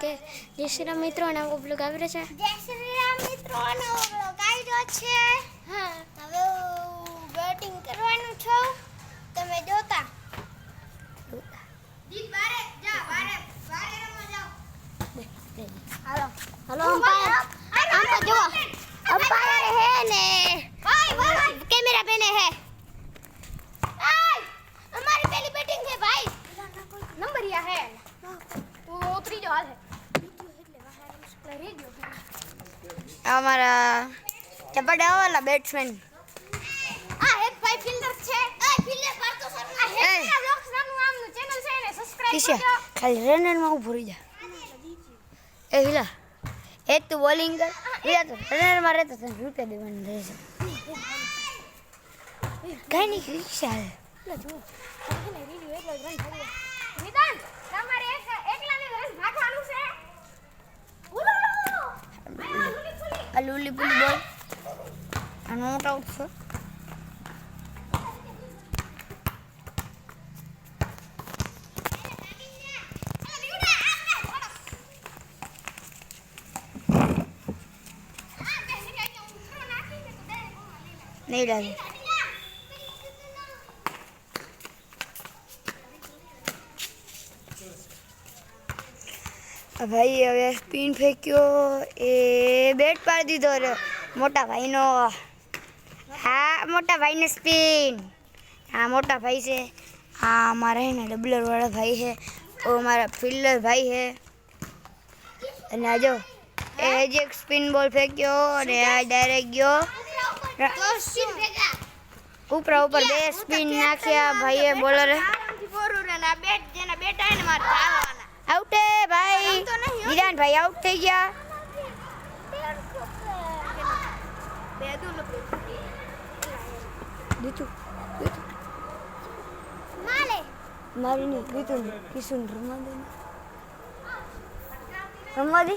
કે જય શ્રી રામ મિત્રો, અને આપણો બ્લોગ આવી રહ્યો છે. જય શ્રી રામ મિત્રો, અને બ્લોગ આવી રહ્યો છે. હા, હવે બેટિંગ કરવાનું છો, તમે જોતા. દીપ બારે જા, બારે રમવા જાઓ. હાલો અમ્પાયર, આમ તો જુઓ અમ્પાયર હે ને ભાઈ કેમેરા પેને હે. અમારી પહેલી બેટિંગ છે ભાઈ. નંબરિયા હે તો ત્રીજો હાલ હે અમારા ચપડા વાળા બેટ્સમેન. આ એક ભાઈ ફિલ્ડર છે. ફિલ્ડર પાર્થો શર્મા હે. બ્લોગ્સ નામનું આમનું ચેનલ છે ને સબસ્ક્રાઇબ કિશે કરજો. ખાલી રનરમાં ઉભો રહી જા. એ હિલા એ તું બોલિંગ કર, હિલા તો રનરમાં રહેતો તને રૂપિયા દેવાનું રહેશે. કઈ નહીં કિશે હાલ. નિદાન તમારે એકલાને રન ભાગવાનું છે. આ લુલી પુલી બોલ આ નોટ આઉટ છે. નહીં લાગે ભાઈ. હવે સ્પિન ફેંક્યો, એ બેટ પાડી દીધો રે મોટા ભાઈનો. હા મોટા ભાઈને સ્પિન. હા મોટા ભાઈ છે. હા અમારા હે ને ડબલર વાળા ભાઈ છે. ઓ અમારા ફિલ્ડર ભાઈ છે. અને આ જો એ જ એક સ્પિન બોલ ફેંક્યો અને આ ડાયરેક્ટ ગયો ઉપરા ઉપર. બે સ્પિન નાખ્યા ભાઈએ બોલરે. બેટ જેના બેટ આવે ને મારે ધારવાના. આઉટ હે ભાઈ. નિદાન ભાઈ આઉટ થઈ ગયા. દીતુ મારી નહીં દીતુ કિશુન રમવા દે. રમવા દે.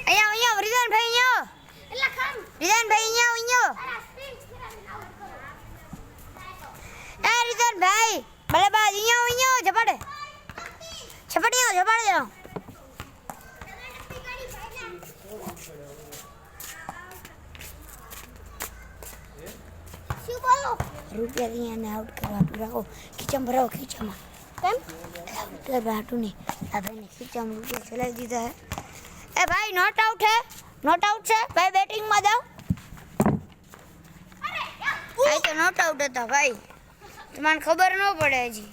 અહીંયા રિદાન ભાઈ અહીંયા. રિદાન ભાઈ અહીંયા. એ રિદાન ભાઈ બલેબાજ અહીંયા ઝપાડે ઝપાડે દો. શું બોલો? રૂપિયા અહીંયાને આઉટ કરવાનું રાખો. ખીચામાં ભરાવો ખીચામાં. કેમ? આઉટ કરવા હાટું નહીં. આ ભાઈને ખીચામાં રૂપિયા ચલાવી દીધા હે. એ ભાઈ નોટ આઉટ હે. નોટ આઉટ છે ભાઈ. બેટિંગમાં જાઓ. આ તો નોટ આઉટ હતા ભાઈ. તમને ખબર ન પડે હજી.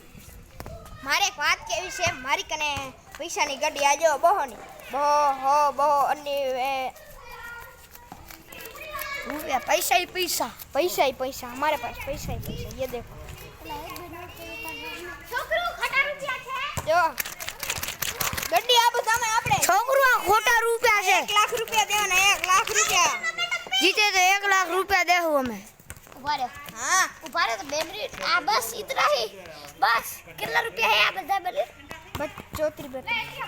મારે એક વાત કેવી છે. મારી કને પૈસાની ગાડી આજો બહોની બહો અને રૂપિયા પૈસા ही पैसा. हमारे पास पैसा ही पैसा. ये देखो છોકરો ખોટા રૂપિયા છે. જો ગાડી આ બધામે આપણે છોકરો ખોટા રૂપિયા છે. 1 લાખ રૂપિયા દેવાના. 1 લાખ રૂપિયા જીતે તો 1 લાખ રૂપિયા દેવું અમે. ઉભા રહો. हाँ उभा रहे तो बैटरी आ बस इतना ही. बस कितना रुपया है आप बता बस 34 रुपया.